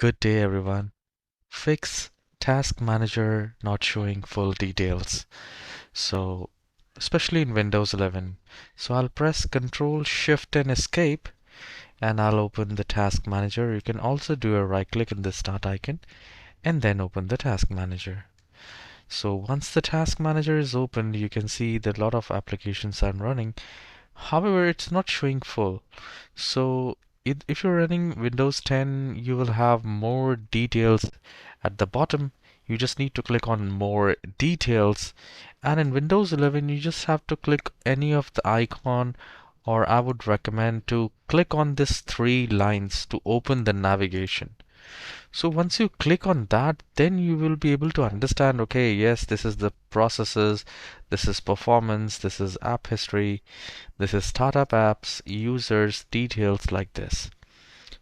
Good day, everyone. Fix Task Manager not showing full details. So, especially in Windows 11. So I'll press Ctrl Shift and Escape and I'll open the Task Manager. You can also do a right click in the Start icon and then open the Task Manager. So once the Task Manager is opened, you can see that a lot of applications are running. However, it's not showing full. So if you're running Windows 10, you will have more details at the bottom. You just need to click on more details. And in Windows 11, you just have to click any of the icon, or I would recommend to click on this three lines to open the navigation. So once you click on that, then you will be able to understand, okay, yes, this is the processes, this is performance, this is app history, this is startup apps, users, details like this.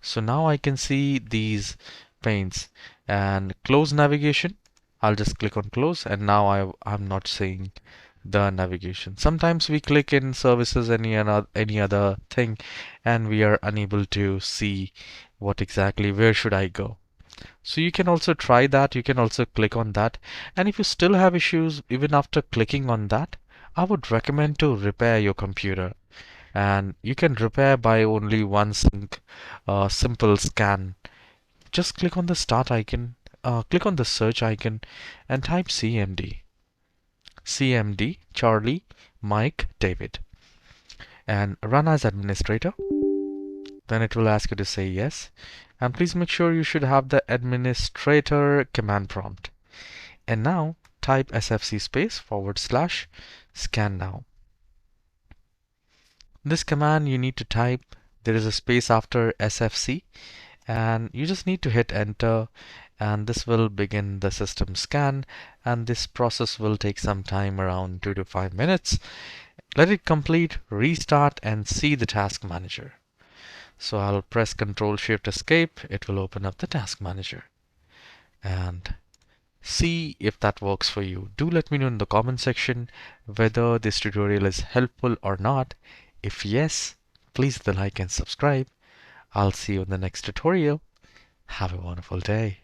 So now I can see these panes and close navigation. I'll just click on close and now I'm not seeing the navigation. Sometimes we click in services, any other thing, and we are unable to see what exactly, where should I go. So you can also try that. You can also click on that. And if you still have issues even after clicking on that, I would recommend to repair your computer. And you can repair by only one simple scan. Just click on the start icon, click on the search icon and type CMD. CMD, Charlie, Mike, David. And run as administrator. Then it will ask you to say yes. And please make sure you should have the administrator command prompt. And now type sfc space / scan now. This command you need to type, there is a space after sfc and you just need to hit enter and this will begin the system scan, and this process will take some time, around 2 to 5 minutes. Let it complete, restart and see the task manager. So I'll press Ctrl Shift Escape. It will open up the task manager and see if that works for you. Do let me know in the comment section whether this tutorial is helpful or not. If yes, please hit the like and subscribe. I'll see you in the next tutorial. Have a wonderful day.